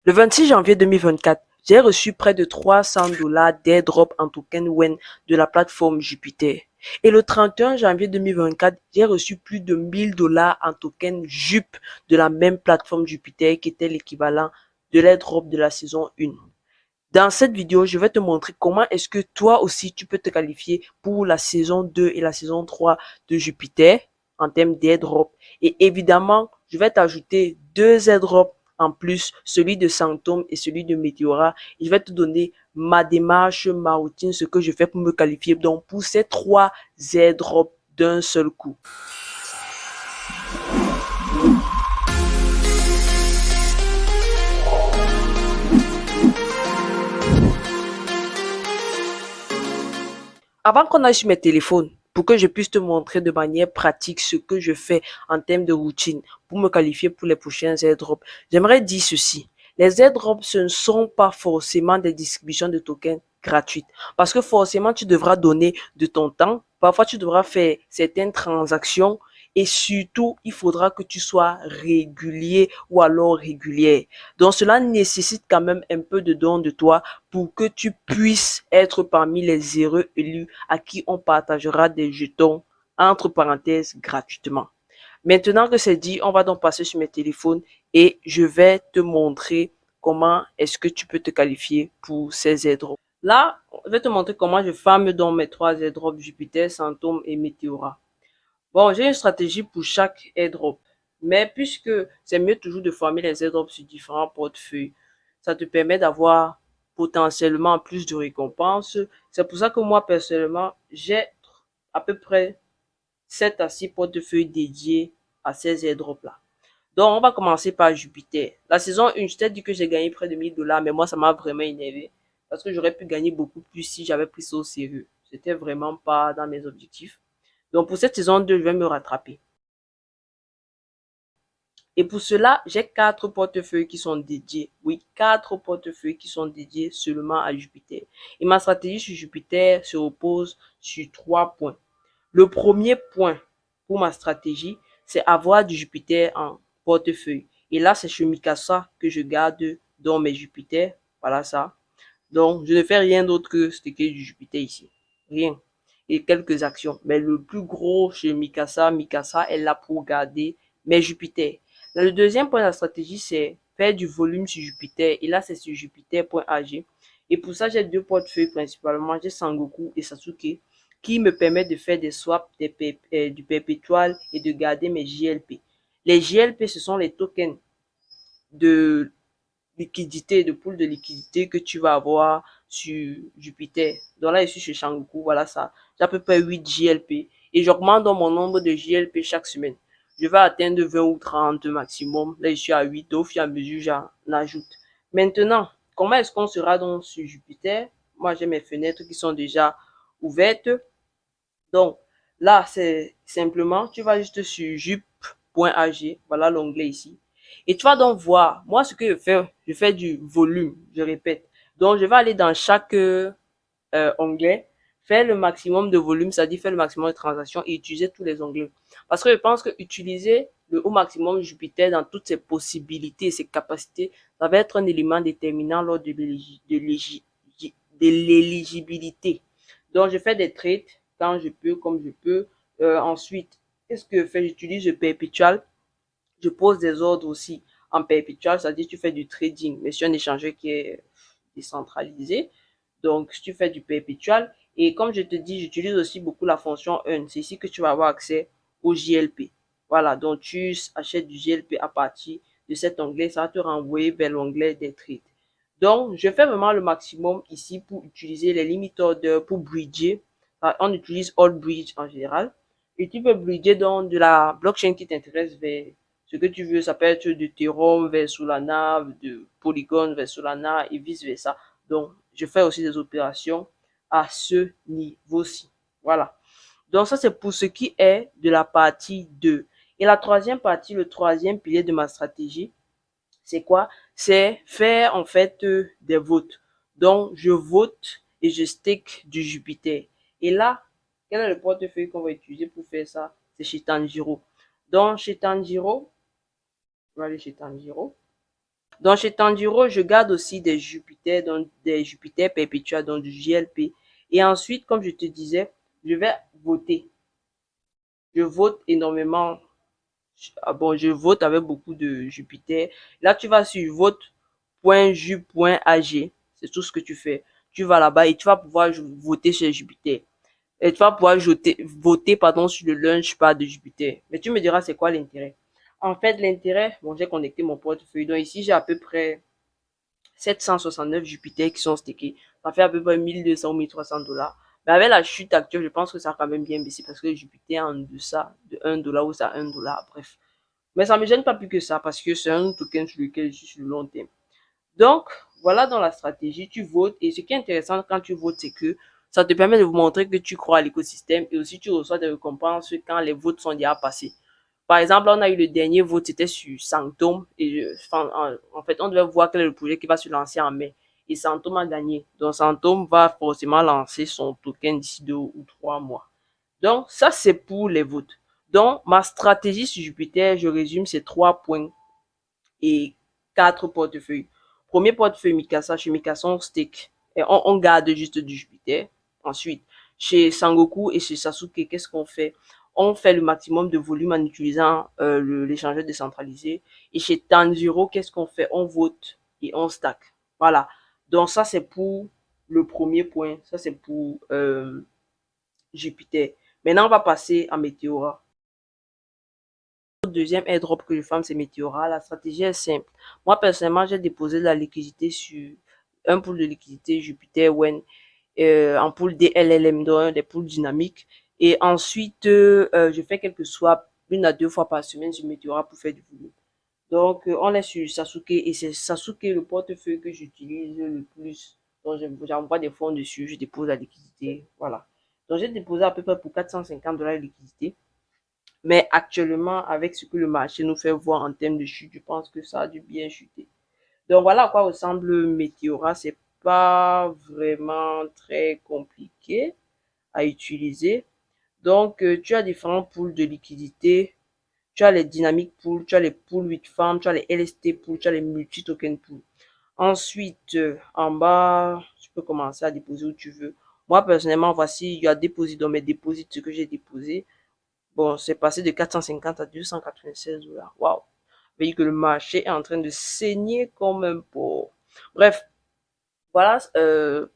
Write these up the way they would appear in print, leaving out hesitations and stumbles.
Le 26 janvier 2024, j'ai reçu près de 300 dollars d'airdrop en token WEN de la plateforme Jupiter. Et le 31 janvier 2024, j'ai reçu plus de 1000 dollars en token JUP de la même plateforme Jupiter qui était l'équivalent de l'airdrop de la saison 1. Dans cette vidéo, je vais te montrer comment est-ce que toi aussi tu peux te qualifier pour la saison 2 et la saison 3 de Jupiter en termes d'airdrop. Et évidemment, je vais t'ajouter deux airdrops en plus, celui de Sanctum et celui de Meteora. Et je vais te donner ma démarche, ma routine, ce que je fais pour me qualifier donc pour ces trois airdrops d'un seul coup. Avant qu'on aille sur mes téléphones, pour que je puisse te montrer de manière pratique ce que je fais en termes de routine pour me qualifier pour les prochains airdrops, j'aimerais dire ceci. Les airdrops, ce ne sont pas forcément des distributions de tokens gratuites. Parce que forcément, tu devras donner de ton temps. Parfois, tu devras faire certaines transactions. Et surtout, il faudra que tu sois régulier ou alors régulière. Donc, cela nécessite quand même un peu de don de toi pour que tu puisses être parmi les heureux élus à qui on partagera des jetons, entre parenthèses, gratuitement. Maintenant que c'est dit, on va donc passer sur mes téléphones et je vais te montrer comment est-ce que tu peux te qualifier pour ces airdrops. Là, je vais te montrer comment je farme dans mes trois airdrops Jupiter, Sanctum et Meteora. Bon, j'ai une stratégie pour chaque airdrop. Mais puisque c'est mieux toujours de farmer les airdrops sur différents portefeuilles, ça te permet d'avoir potentiellement plus de récompenses. C'est pour ça que moi, personnellement, j'ai à peu près 7 à 6 portefeuilles dédiés à ces airdrops-là. Donc, on va commencer par Jupiter. La saison 1, je t'ai dit que j'ai gagné près de 1000 dollars, mais moi, ça m'a vraiment énervé. Parce que j'aurais pu gagner beaucoup plus si j'avais pris ça au sérieux. C'était vraiment pas dans mes objectifs. Donc, pour cette saison 2, je vais me rattraper. Et pour cela, j'ai 4 portefeuilles qui sont dédiés. Oui, 4 portefeuilles qui sont dédiés seulement à Jupiter. Et ma stratégie sur Jupiter se repose sur 3 points. Le premier point pour ma stratégie, c'est avoir du Jupiter en portefeuille. Et là, c'est chez Mikasa que je garde dans mes Jupiter. Voilà ça. Donc, je ne fais rien d'autre que stacker du Jupiter ici. Rien. Et quelques actions. Mais le plus gros chez Mikasa, est là pour garder mes Jupiter. Là, le deuxième point de la stratégie, c'est faire du volume sur Jupiter. Et là, c'est sur Jupiter.ag. Et pour ça, j'ai deux portefeuilles principalement. J'ai Sangoku et Sasuke qui me permettent de faire des swaps, du perpétual et de garder mes JLP. Les JLP, ce sont les tokens de liquidité, de pool de liquidité que tu vas avoir sur Jupiter. Donc là, je suis chez Sangoku, voilà ça. J'ai à peu près 8 JLP et j'augmente dans mon nombre de JLP chaque semaine. Je vais atteindre 20 ou 30 maximum. Là, je suis à 8. Au fur et à mesure, j'en ajoute. Maintenant, comment est-ce qu'on sera donc sur Jupiter? Moi, j'ai mes fenêtres qui sont déjà ouvertes. Donc, là, c'est simplement, tu vas juste sur jup.ag, voilà l'onglet ici. Et tu vas donc voir, moi, ce que je fais du volume, je répète. Donc, je vais aller dans chaque onglet, faire le maximum de volume, c'est-à-dire faire le maximum de transactions et utiliser tous les onglets. Parce que je pense que utiliser le haut maximum Jupiter dans toutes ses possibilités et ses capacités, ça va être un élément déterminant lors de l'éligibilité. Donc, je fais des trades quand je peux, comme je peux. Ensuite, qu'est-ce que je fais? J'utilise le perpétual. Je pose des ordres aussi en perpétual, c'est-à-dire tu fais du trading, mais sur un échangeur qui est décentralisé. Donc, si tu fais du perpétual, et comme je te dis, j'utilise aussi beaucoup la fonction earn. C'est ici que tu vas avoir accès au JLP. Voilà, donc tu achètes du JLP à partir de cet onglet, ça va te renvoyer vers l'onglet des trades. Donc, je fais vraiment le maximum ici pour utiliser les limit orders, pour bridger. On utilise All Bridge en général. Et tu peux bridger donc de la blockchain qui t'intéresse vers ce que tu veux. Ça peut être de Ethereum vers Solana, de Polygon vers Solana et vice versa. Donc, je fais aussi des opérations à ce niveau-ci. Voilà. Donc, ça, c'est pour ce qui est de la partie 2. Et la troisième partie, le troisième pilier de ma stratégie, c'est quoi? C'est faire en fait des votes. Donc, je vote et je stake du Jupiter. Et là, quel est le portefeuille qu'on va utiliser pour faire ça? C'est chez Tanjiro. Donc, chez Tanjiro, je vais aller chez Tanjiro. Donc, chez Tanjiro, je garde aussi des Jupiter Perpetua, donc du JLP. Et ensuite, comme je te disais, je vais voter. Je vote énormément. Ah bon, je vote avec beaucoup de Jupiter. Là, tu vas sur vote.ju.ag. C'est tout ce que tu fais. Tu vas là-bas et tu vas pouvoir voter chez Jupiter. Et tu vas pouvoir voter pardon, sur le Launchpad de Jupiter. Mais tu me diras, c'est quoi l'intérêt? En fait, l'intérêt, bon, j'ai connecté mon portefeuille. Donc ici, j'ai à peu près 769 Jupiter qui sont stakés. Ça fait à peu près 1200 ou 1300 $. Mais avec la chute actuelle, je pense que ça a quand même bien baissé parce que Jupiter est en deçà de 1 $ ou ça 1 $. Bref. Mais ça ne me gêne pas plus que ça parce que c'est un token sur lequel je suis sur le long terme. Donc, voilà dans la stratégie, tu votes. Et ce qui est intéressant quand tu votes, c'est que ça te permet de vous montrer que tu crois à l'écosystème et aussi tu reçois des récompenses quand les votes sont déjà passés. Par exemple, on a eu le dernier vote, c'était sur Sanctum. Et en fait, on devait voir quel est le projet qui va se lancer en mai. Et Sanctum a gagné. Donc, Sanctum va forcément lancer son token d'ici 2 ou 3 mois. Donc, ça, c'est pour les votes. Donc, ma stratégie sur Jupiter, je résume ces 3 points et 4 portefeuilles. Premier portefeuille Mikasa, chez Mikasa, on stake. Et on garde juste du Jupiter. Ensuite, chez Sangoku et chez Sasuke, qu'est-ce qu'on fait? On fait le maximum de volume en utilisant l'échangeur décentralisé. Et chez Tanjiro, qu'est-ce qu'on fait? On vote et on stack. Voilà. Donc ça, c'est pour le premier point. Ça, c'est pour Jupiter. Maintenant, on va passer à Météora. Le deuxième airdrop que je farm, c'est Meteora. La stratégie est simple. Moi, personnellement, j'ai déposé de la liquidité sur un pool de liquidité Jupiter Wen, en pool DLLM, donc des pools dynamiques. Et ensuite, je fais quelques swaps 1 à 2 fois par semaine sur Meteora pour faire du volume. Donc, on est sur Sasuke et c'est Sasuke le portefeuille que j'utilise le plus. Donc, j'envoie des fonds dessus, je dépose la liquidité. Voilà. Donc, j'ai déposé à peu près pour 450 $ de liquidité. Mais actuellement, avec ce que le marché nous fait voir en termes de chute, je pense que ça a dû bien chuter. Donc voilà à quoi ressemble Meteora. C'est pas vraiment très compliqué à utiliser. Donc, tu as différents pools de liquidité. Tu as les dynamic pools, tu as les pools with farm, tu as les LST pools, tu as les multi-token pools. Ensuite, en bas, tu peux commencer à déposer où tu veux. Moi, personnellement, voici, il y a déposé dans mes dépôts ce que j'ai déposé. Bon, c'est passé de 450 à 296 $. Waouh! Veut que le marché est en train de saigner comme un pot. Bref, voilà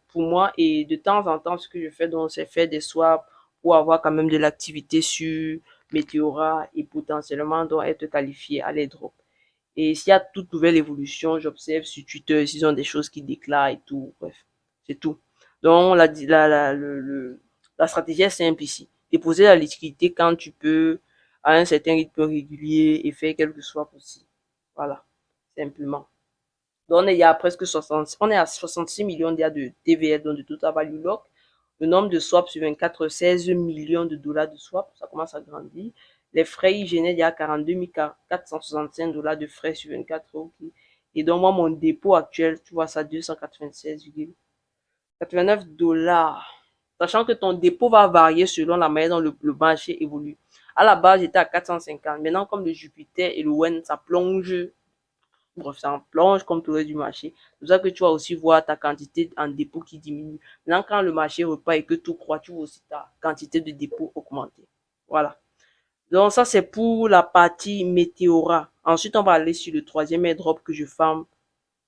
pour moi. Et de temps en temps, ce que je fais, donc, c'est faire des swaps pour avoir quand même de l'activité sur Meteora et potentiellement donc être qualifié à l'airdrop. Et s'il y a toute nouvelle évolution, j'observe sur Twitter s'ils ont des choses qui déclarent et tout. Bref, c'est tout. Donc, la stratégie est simple ici. Déposer la liquidité quand tu peux, à un certain rythme régulier et faire quelque soit possible. Voilà, simplement. Donc, il y a presque 60, on est à 66 millions de TVL, donc de Total Value Lock. Le nombre de swaps sur 24, 16 millions de dollars de swaps, ça commence à grandir. Les frais, ils génèrent, il y a 42 465 $ de frais sur 24. Ok. Et donc, moi, mon dépôt actuel, tu vois ça, 296,89 $. Sachant que ton dépôt va varier selon la manière dont le marché évolue. À la base, j'étais à 450. Maintenant, comme le Jupiter et le Wen, ça plonge. Bref, ça en plonge comme tout le reste du marché. C'est pour ça que tu vas aussi voir ta quantité en dépôt qui diminue. Maintenant, quand le marché repart et que tout croît, tu vois aussi ta quantité de dépôt augmenter. Voilà. Donc, ça, c'est pour la partie Météora. Ensuite, on va aller sur le troisième airdrop que je farm,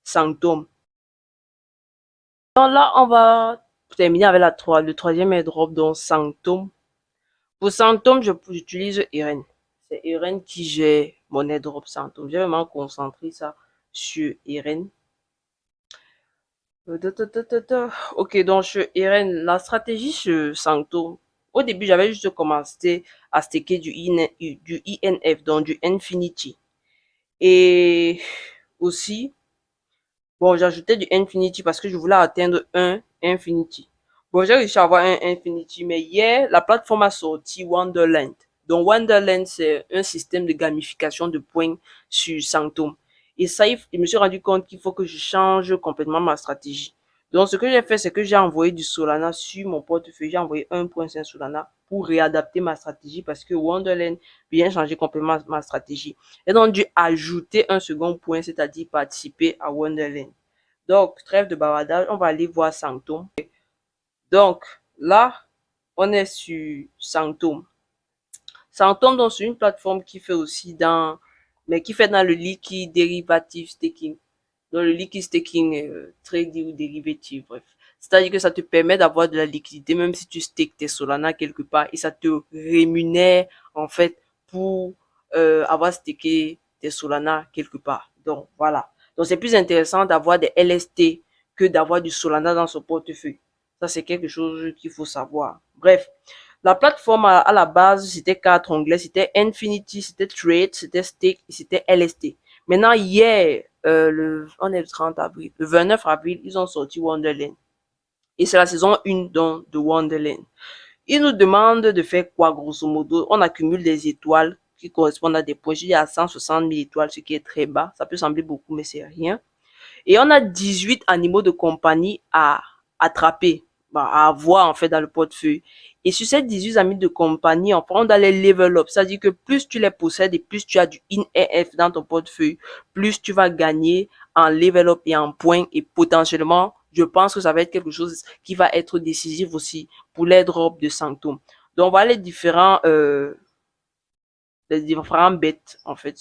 Sanctum. Donc là, on va terminer avec le troisième airdrop, donc Sanctum. Pour Sanctum, j'utilise Eren. C'est Eren qui gère mon airdrop Sanctum. J'ai vraiment concentré ça sur Eren. Ok, donc sur Eren, la stratégie sur Sanctum. Au début, j'avais juste commencé à staker du INF, donc du Infinity. Et aussi, bon, j'ajoutais du Infinity parce que je voulais atteindre un Infinity. Bon, j'ai réussi à avoir un Infinity, mais hier, la plateforme a sorti Wonderland. Donc, Wonderland, c'est un système de gamification de points sur Sanctum. Et ça, je me suis rendu compte qu'il faut que je change complètement ma stratégie. Donc, ce que j'ai fait, c'est que j'ai envoyé du Solana sur mon portefeuille. J'ai envoyé 1,5 Solana pour réadapter ma stratégie parce que Wonderland vient changer complètement ma stratégie. Et donc, dû ajouter un second point, c'est-à-dire participer à Wonderland. Donc, trêve de bavardage, on va aller voir Sanctum. Donc, là, on est sur Sanctum. Sanctum, donc, c'est une plateforme qui fait aussi mais qui fait dans le liquid derivative staking. Dans le liquid staking, trading ou dérivatif, bref. C'est-à-dire que ça te permet d'avoir de la liquidité même si tu stakes tes Solana quelque part et ça te rémunère en fait pour avoir staké tes Solana quelque part. Donc voilà. Donc c'est plus intéressant d'avoir des LST que d'avoir du Solana dans son portefeuille. Ça c'est quelque chose qu'il faut savoir. Bref, la plateforme à la base c'était quatre onglets, c'était Infinity, c'était Trade, c'était Stake et c'était LST. Maintenant hier, on est le 30 avril, le 29 avril, ils ont sorti Wonderland. Et c'est la saison 1 de Wonderland. Ils nous demandent de faire quoi, grosso modo? On accumule des étoiles qui correspondent à des points. Il y a 160 000 étoiles, ce qui est très bas. Ça peut sembler beaucoup, mais c'est rien. Et on a 18 animaux de compagnie à attraper, à avoir en fait dans le portefeuille. Et sur ces 18 amis de compagnie, on prend dans les level up. C'est-à-dire que plus tu les possèdes et plus tu as du INF dans ton portefeuille, plus tu vas gagner en level up et en points. Et potentiellement, je pense que ça va être quelque chose qui va être décisif aussi pour les drops de Sanctum. Donc voilà les différents bêtes en fait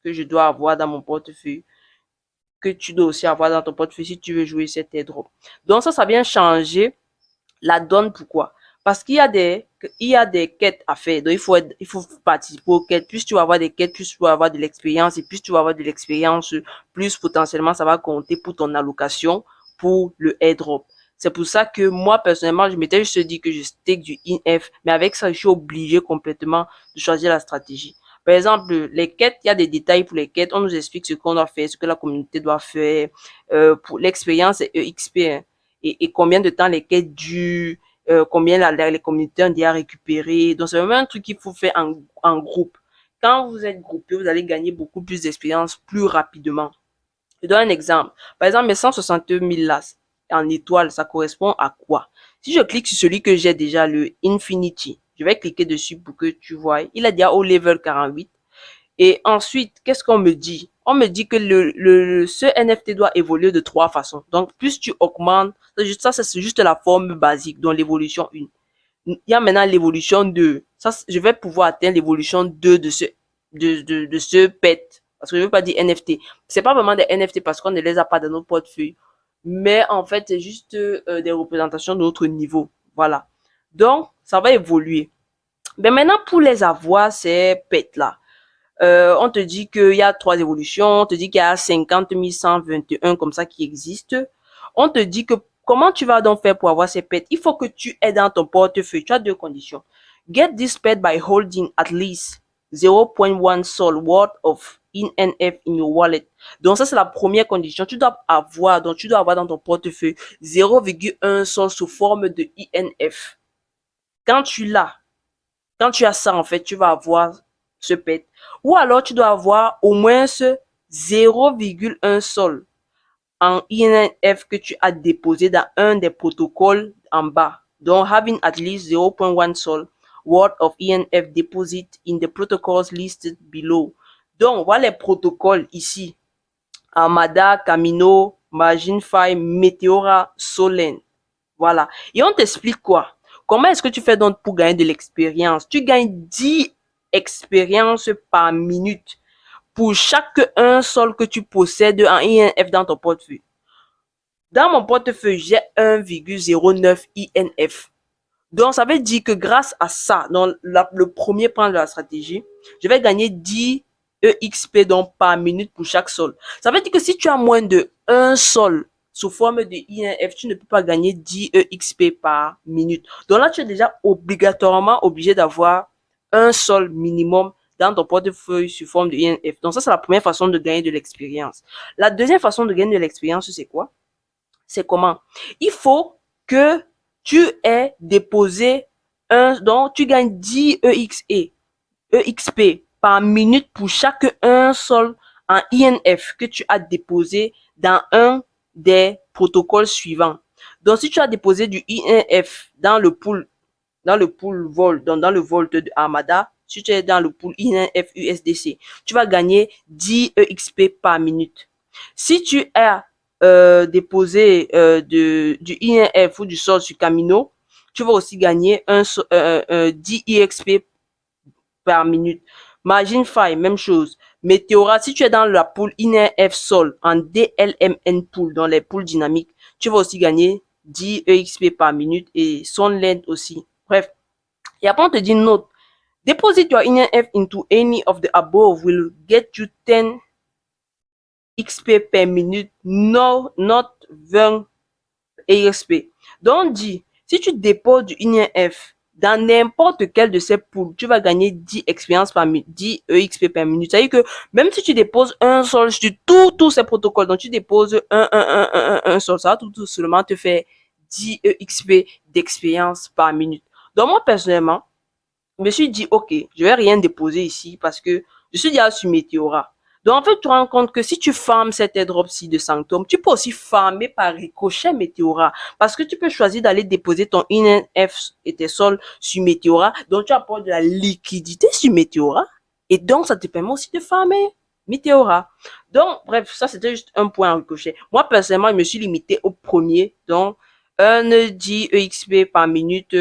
que je dois avoir dans mon portefeuille, que tu dois aussi avoir dans ton portefeuille si tu veux jouer cet airdrop. Donc ça vient changer la donne. Pourquoi? Parce qu'il y a des quêtes à faire. Donc il faut participer aux quêtes. Plus tu vas avoir des quêtes, plus tu vas avoir de l'expérience. Et plus tu vas avoir de l'expérience, plus potentiellement ça va compter pour ton allocation pour le airdrop. C'est pour ça que moi, personnellement, je m'étais juste dit que je stake du INF. Mais avec ça, je suis obligé complètement de choisir la stratégie. Par exemple, les quêtes, il y a des détails pour les quêtes. On nous explique ce qu'on doit faire, ce que la communauté doit faire. Pour l'expérience, c'est EXP. Hein. Et combien de temps les quêtes durent, combien les communautés ont déjà récupéré. Donc, c'est vraiment un truc qu'il faut faire en groupe. Quand vous êtes groupé, vous allez gagner beaucoup plus d'expérience plus rapidement. Je donne un exemple. Par exemple, mes 162 000 là, en étoiles, ça correspond à quoi? Si je clique sur celui que j'ai déjà, le Infinity, je vais cliquer dessus pour que tu vois. Il est déjà au level 48. Et ensuite, qu'est-ce qu'on me dit? On me dit que ce NFT doit évoluer de trois façons. Donc, plus tu augmentes, c'est juste la forme basique, dans l'évolution 1. Il y a maintenant l'évolution 2. Ça, je vais pouvoir atteindre l'évolution 2 de ce pet. Parce que je ne veux pas dire NFT. C'est pas vraiment des NFT parce qu'on ne les a pas dans nos portefeuilles. Mais en fait, c'est juste des représentations de notre niveau. Voilà. Donc, ça va évoluer. Mais maintenant, pour les avoir, ces pets-là, on te dit qu'il y a trois évolutions, on te dit qu'il y a 50 121 comme ça qui existent. On te dit que comment tu vas donc faire pour avoir ces pets? Il faut que tu aies dans ton portefeuille. Tu as deux conditions. Get this pet by holding at least 0.1 sol worth of INF in your wallet. Donc ça c'est la première condition. Tu dois avoir dans ton portefeuille 0,1 sol sous forme de INF. Quand tu as ça en fait, tu vas avoir ce pet. Ou alors tu dois avoir au moins ce 0,1 sol en INF que tu as déposé dans un des protocoles en bas. Donc, having at least 0.1 sol worth of INF deposit in the protocols listed below. Donc, voilà les protocoles ici. Armada, Camino, MarginFi, Meteora, Solend. Voilà. Et on t'explique quoi? Comment est-ce que tu fais donc pour gagner de l'expérience? Tu gagnes 10 expériences par minute pour chaque un sol que tu possèdes en INF dans ton portefeuille. Dans mon portefeuille, j'ai 1,09 INF. Donc, ça veut dire que grâce à ça, dans le premier point de la stratégie, je vais gagner 10 EXP donc par minute pour chaque sol. Ça veut dire que si tu as moins de 1 sol sous forme de INF, tu ne peux pas gagner 10 EXP par minute. Donc là, tu es déjà obligatoirement obligé d'avoir un sol minimum dans ton portefeuille sous forme de INF. Donc ça, c'est la première façon de gagner de l'expérience. La deuxième façon de gagner de l'expérience, c'est quoi? C'est comment? Il faut que tu aies déposé donc tu gagnes 10 EXP par minute pour chaque un sol en INF que tu as déposé dans un des protocoles suivants. Donc, si tu as déposé du INF dans le pool dans le pool Volt, donc dans le Volt de Armada, si tu es dans le pool INF USDC, tu vas gagner 10 EXP par minute. Si tu as déposé du INF ou du sol sur Camino, tu vas aussi gagner 10 EXP par minute. Margin5, même chose. Meteora, si tu es dans la pool INF Sol en DLMN pool, dans les pools dynamiques, tu vas aussi gagner 10 EXP par minute et Sunland aussi. Bref, et après on te dit note. Deposit your INF into any of the above will get you 10 XP per minute, no, not 20 EXP. Donc, dit, si tu déposes du INF dans n'importe quel de ces pools, tu vas gagner 10 expériences par minute, 10 EXP par minute. C'est-à-dire que même si tu déposes un sol sur tous ces protocoles, donc tu déposes un sol, ça va tout seulement te faire 10 EXP d'expérience par minute. Donc, moi, personnellement, je me suis dit, OK, je vais rien déposer ici parce que je suis déjà sur Meteora. Donc, en fait, tu te rends compte que si tu farmes cet airdrop-ci de Sanctum, tu peux aussi farmer par ricochet Meteora. Parce que tu peux choisir d'aller déposer ton INF et tes sols sur Meteora. Donc, tu apportes de la liquidité sur Meteora. Et donc, ça te permet aussi de farmer Meteora. Donc, bref, ça, c'était juste un point en ricochet. Moi, personnellement, je me suis limité au premier. Donc, 10 EXP par minute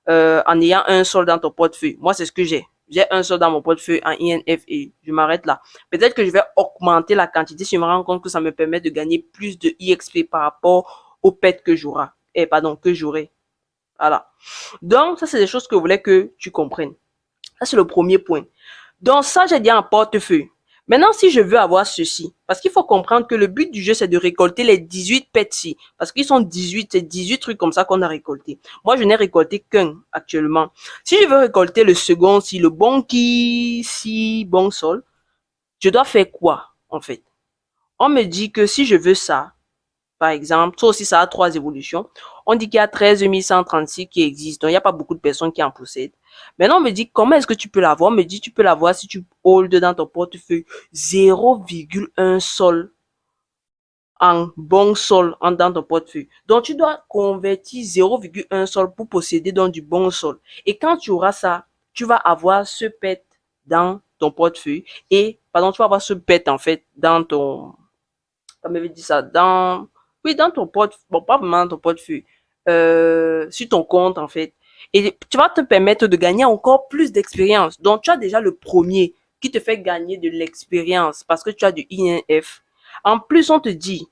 en ayant un sol dans ton portefeuille. Moi, c'est ce que j'ai. J'ai un sol dans mon portefeuille en INF et je m'arrête là. Peut-être que je vais augmenter la quantité si je me rends compte que ça me permet de gagner plus de IXP par rapport au pet que j'aurai. Que j'aurai. Voilà. Donc, ça, c'est des choses que je voulais que tu comprennes. Ça, c'est le premier point. Donc, ça, j'ai dit en portefeuille. Maintenant, si je veux avoir ceci, parce qu'il faut comprendre que le but du jeu, c'est de récolter les 18 pets-ci. Parce qu'ils sont 18, c'est 18 trucs comme ça qu'on a récolté. Moi, je n'ai récolté qu'un actuellement. Si je veux récolter le second, si le bon qui, si bon sol, je dois faire quoi, en fait? On me dit que si je veux ça, par exemple, ça aussi, ça a 3 évolutions. On dit qu'il y a 13 136 qui existent. Donc, il n'y a pas beaucoup de personnes qui en possèdent. Maintenant, on me dit, comment est-ce que tu peux l'avoir? On me dit, tu peux l'avoir si tu hold dans ton portefeuille 0,1 sol en bon sol dans ton portefeuille. Donc, tu dois convertir 0,1 sol pour posséder donc du bon sol. Et quand tu auras ça, tu vas avoir ce pet dans ton portefeuille. Et, pardon, tu vas avoir ce pet, en fait, dans ton, comme je dit ça, oui, dans ton portefeuille, bon, pas vraiment dans ton portefeuille, sur ton compte, en fait. Et tu vas te permettre de gagner encore plus d'expérience. Donc, tu as déjà le premier qui te fait gagner de l'expérience parce que tu as du INF. En plus, on te dit,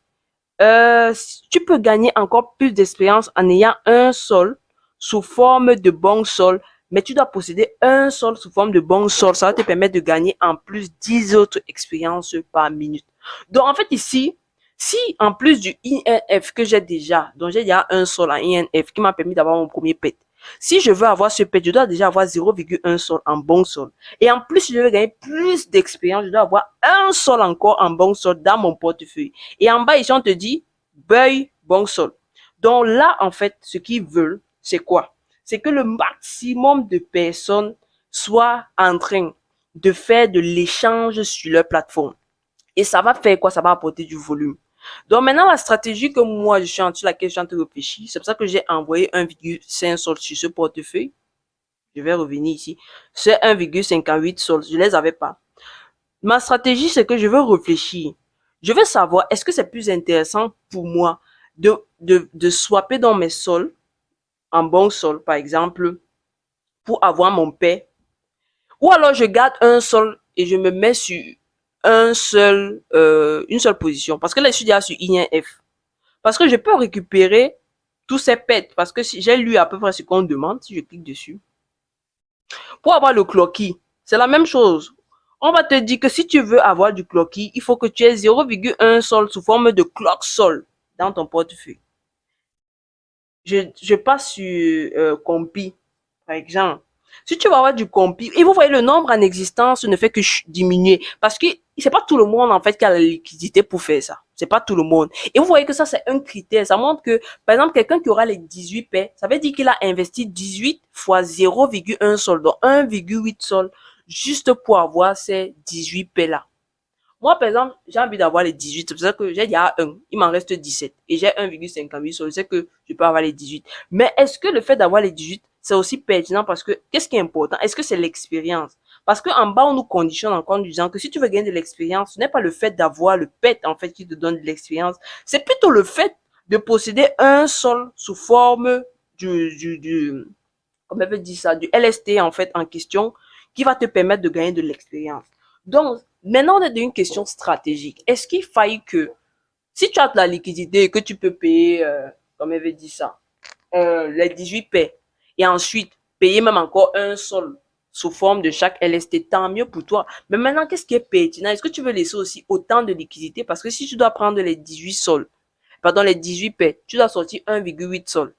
tu peux gagner encore plus d'expérience en ayant un sol sous forme de bon sol, mais tu dois posséder un sol sous forme de bon sol. Ça va te permettre de gagner en plus 10 autres expériences par minute. Donc, en fait, ici, si en plus du INF que j'ai déjà, donc j'ai déjà un sol en INF qui m'a permis d'avoir mon premier pet. Si je veux avoir ce pet, je dois déjà avoir 0,1 sol en bon sol. Et en plus, si je veux gagner plus d'expérience, je dois avoir un sol encore en bon sol dans mon portefeuille. Et en bas, ici, on te dit, Buy bon sol. Donc là, en fait, ce qu'ils veulent, c'est quoi? C'est que le maximum de personnes soient en train de faire de l'échange sur leur plateforme. Et ça va faire quoi? Ça va apporter du volume. Donc maintenant, la stratégie que moi, sur laquelle je suis en train de réfléchir, c'est pour ça que j'ai envoyé 1,5 sol sur ce portefeuille. Je vais revenir ici. C'est 1,58 sol. Je les avais pas. Ma stratégie, c'est que je veux réfléchir. Je veux savoir, est-ce que c'est plus intéressant pour moi de swapper dans mes sols, en bon sol, par exemple, pour avoir mon paix, ou alors je garde un sol et je me mets sur une seule position. Parce que là, je suis déjà sur INF. Parce que je peux récupérer tous ces pets. Parce que si j'ai lu à peu près ce qu'on demande, si je clique dessus. Pour avoir le clocky, c'est la même chose. On va te dire que si tu veux avoir du clocky, il faut que tu aies 0,1 sol sous forme de clock sol dans ton portefeuille. Je passe sur Compi, par exemple. Si tu vas avoir du Compi, et vous voyez le nombre en existence ne fait que diminuer parce que c'est pas tout le monde en fait qui a la liquidité pour faire ça. C'est pas tout le monde. Et vous voyez que ça c'est un critère. Ça montre que par exemple quelqu'un qui aura les 18 paix, ça veut dire qu'il a investi 18 fois 0,1 sol, donc 1,8 sol juste pour avoir ces 18 paix là. Moi, par exemple, j'ai envie d'avoir les 18. C'est pour ça que j'ai déjà un. Il m'en reste 17. Et j'ai 1,58. Je sais que je peux avoir les 18. Mais est-ce que le fait d'avoir les 18, c'est aussi pertinent parce que qu'est-ce qui est important? Est-ce que c'est l'expérience? Parce qu'en bas, on nous conditionne encore en disant que si tu veux gagner de l'expérience, ce n'est pas le fait d'avoir le pet, en fait, qui te donne de l'expérience. C'est plutôt le fait de posséder un sol sous forme comment on veut dire ça, du LST, en fait, en question, qui va te permettre de gagner de l'expérience. Donc, maintenant, on est dans une question stratégique. Est-ce qu'il faille que, si tu as de la liquidité et que tu peux payer, comment on veut dire ça, les 18 paix, et ensuite payer même encore un sol sous forme de chaque LST, tant mieux pour toi. Mais maintenant, qu'est-ce qui est pertinent? Est-ce que tu veux laisser aussi autant de liquidité? Parce que si tu dois prendre les 18 sols, pardon, les 18 paix, tu dois sortir 1,8 sol.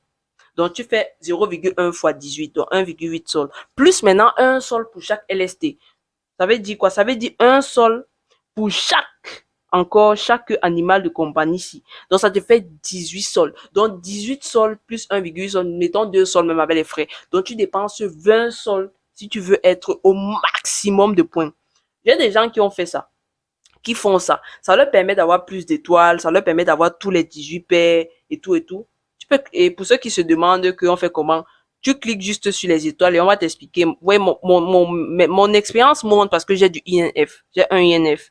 Donc, tu fais 0,1 fois 18, donc 1,8 sol. Plus maintenant un sol pour chaque LST. Ça veut dire quoi? Ça veut dire un sol pour chaque animal de compagnie ici. Donc, ça te fait 18 sols. Donc, 18 sols plus 1,8 sol, mettons 2 sols même avec les frais. Donc, tu dépenses 20 sols si tu veux être au maximum de points. Il y a des gens qui ont fait ça, qui font ça. Ça leur permet d'avoir plus d'étoiles, ça leur permet d'avoir tous les 18 paires et tout et tout. Et pour ceux qui se demandent qu'on fait comment, tu cliques juste sur les étoiles et on va t'expliquer. Ouais, mon expérience monte parce que j'ai du INF. J'ai un INF.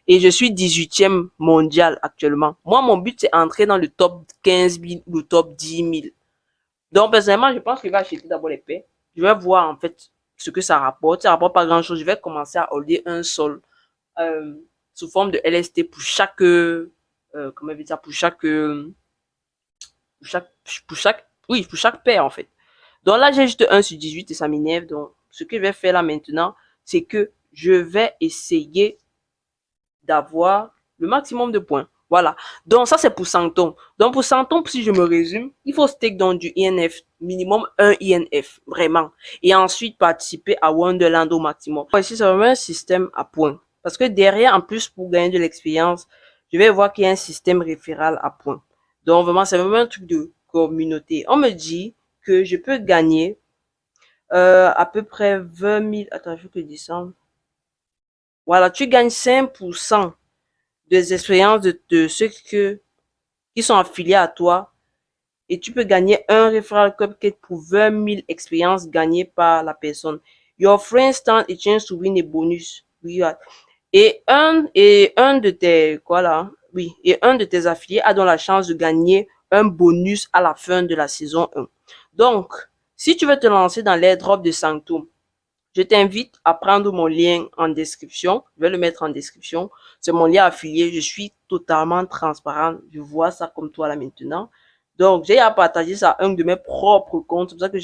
Et je suis 18e mondial actuellement. Moi, mon but, c'est entrer dans le top 15 000 ou le top 10 000. Donc, personnellement, je pense que je vais acheter d'abord les paires. Je vais voir, en fait, ce que ça rapporte. Ça rapporte pas grand chose. Je vais commencer à holder un sol, euh, sous forme de LST pour chaque, comment dire ça, chaque, pour chaque, oui, pour chaque paire, en fait. Donc là, j'ai juste 1 sur 18 et ça m'énerve. Donc, ce que je vais faire là maintenant, c'est que je vais essayer d'avoir le maximum de points. Voilà. Donc, ça, c'est pour Sanctum. Donc, pour Sanctum, si je me résume, il faut stake dans du INF, minimum un INF, vraiment. Et ensuite, participer à Wonderland au maximum. Ici, c'est vraiment un système à points. Parce que derrière, en plus, pour gagner de l'expérience, je vais voir qu'il y a un système référal à points. Donc, vraiment, c'est vraiment un truc de communauté. On me dit que je peux gagner à peu près 20 000. Attends, il faut que je descende. Voilà, tu gagnes 5% des expériences de ceux qui sont affiliés à toi et tu peux gagner un referral cupcake pour 20 000 expériences gagnées par la personne. Your friends stand a chance to win a bonus. Et un de tes, quoi là? Oui, et un de tes affiliés a donc la chance de gagner un bonus à la fin de la saison 1. Donc, si tu veux te lancer dans l'airdrop de Sanctum, je t'invite à prendre mon lien en description. Je vais le mettre en description. C'est mon lien affilié. Je suis totalement transparent. Je vois ça comme toi là maintenant. Donc, j'ai à partager ça à un de mes propres comptes. C'est pour ça que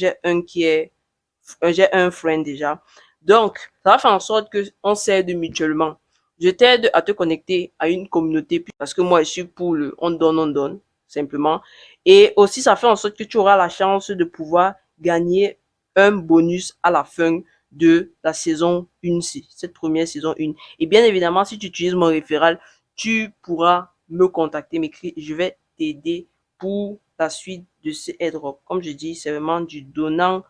j'ai un friend déjà. Donc, ça va faire en sorte que on s'aide mutuellement. Je t'aide à te connecter à une communauté parce que moi, je suis pour le on donne, simplement. Et aussi, ça fait en sorte que tu auras la chance de pouvoir gagner un bonus à la fin de la saison 1, cette première saison 1. Et bien évidemment, si tu utilises mon référent, tu pourras me contacter, m'écrire, je vais t'aider pour la suite de ce airdrop. Comme je dis, c'est vraiment du donnant.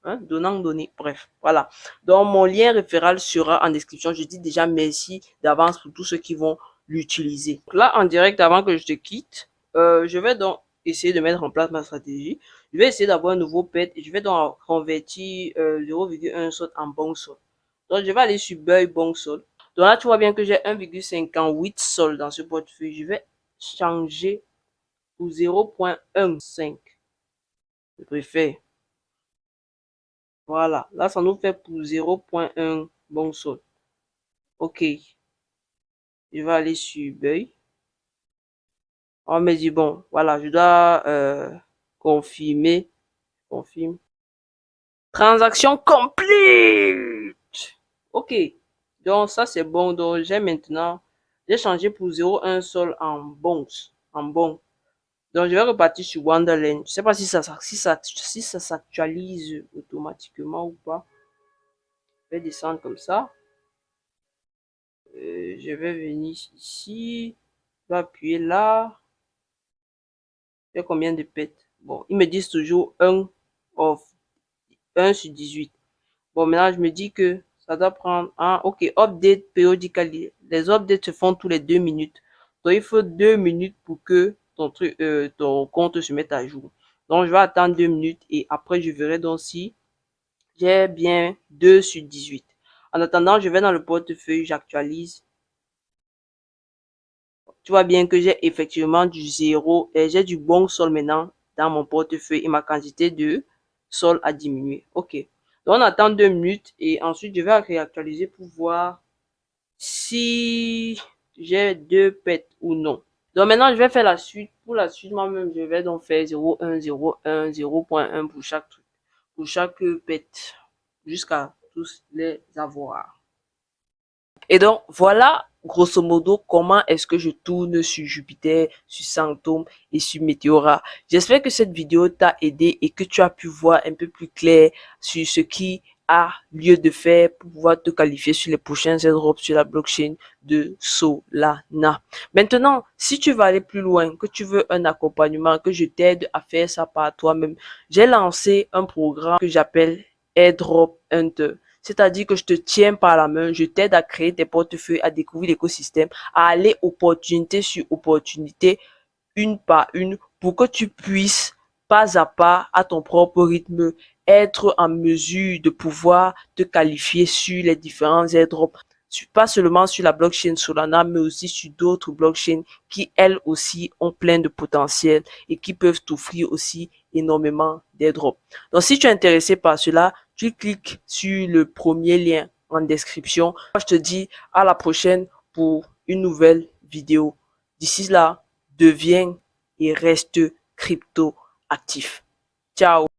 Hein, donnant, donné, bref, voilà. Donc, mon lien référal sera en description. Je dis déjà merci d'avance pour tous ceux qui vont l'utiliser. Là, en direct, avant que je te quitte, je vais donc essayer de mettre en place ma stratégie. Je vais essayer d'avoir un nouveau pet et je vais donc convertir 0,1 sol en bon sol. Donc, je vais aller sur Buy bon sol. Donc là, tu vois bien que j'ai 1,58 sol dans ce portefeuille. Je vais changer pour 0,15. Je préfère. Voilà. Là, ça nous fait pour 0,1 bon sol. OK. Je vais aller sur Buy. On me dit, bon, voilà, je dois confirmer. Confirme. Transaction complete. OK. Donc, ça, c'est bon. Donc, j'ai changé pour 0,1 sol en bons. En bon. Donc, je vais repartir sur Wonderland. Je sais pas si ça s'actualise automatiquement ou pas. Je vais descendre comme ça. Je vais venir ici. Je vais appuyer là. Il y a combien de pets? Bon, ils me disent toujours 1 sur 18. Bon, maintenant, je me dis que ça doit prendre un, OK, update periodically. Les updates se font tous les 2 minutes. Donc, il faut 2 minutes pour que ton compte se mette à jour. Donc, je vais attendre 2 minutes et après, je verrai donc si j'ai bien 2 sur 18. En attendant, je vais dans le portefeuille, j'actualise. Tu vois bien que j'ai effectivement du zéro et j'ai du bon sol maintenant dans mon portefeuille et ma quantité de sol a diminué. OK. Donc, on attend 2 minutes et ensuite, je vais réactualiser pour voir si j'ai 2 pets ou non. Donc, maintenant, je vais faire la suite. Pour la suite, moi-même, je vais donc faire 0,1, 0,1, 0,1 pour chaque truc, pour chaque pet, jusqu'à tous les avoir. Et donc, voilà, grosso modo, comment est-ce que je tourne sur Jupiter, sur Sanctum et sur Meteora. J'espère que cette vidéo t'a aidé et que tu as pu voir un peu plus clair sur ce qui a lieu de faire pour pouvoir te qualifier sur les prochains airdrops sur la blockchain de Solana. Maintenant, si tu veux aller plus loin, que tu veux un accompagnement, que je t'aide à faire ça par toi-même, j'ai lancé un programme que j'appelle Airdrop Hunter. C'est-à-dire que je te tiens par la main, je t'aide à créer tes portefeuilles, à découvrir l'écosystème, à aller opportunité sur opportunité, une par une, pour que tu puisses, pas à pas, à ton propre rythme, être en mesure de pouvoir te qualifier sur les différents airdrops, pas seulement sur la blockchain Solana, mais aussi sur d'autres blockchains qui, elles aussi, ont plein de potentiel et qui peuvent t'offrir aussi énormément d'airdrops. Donc, si tu es intéressé par cela, tu cliques sur le premier lien en description. Moi, je te dis à la prochaine pour une nouvelle vidéo. D'ici là, deviens et reste crypto actif. Ciao.